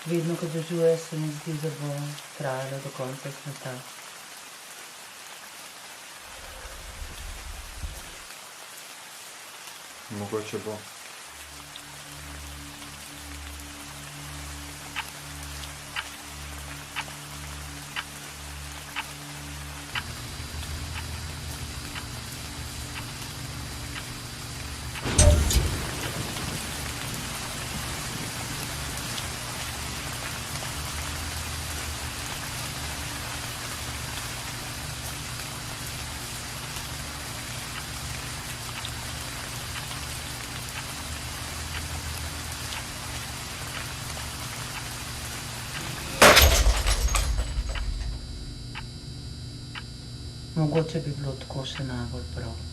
Vedno, ko dežuje, se mi zdi, da bo trajalo do konca sveta. Mogoče bo. Mogoče bi bilo tako še najbolj prav.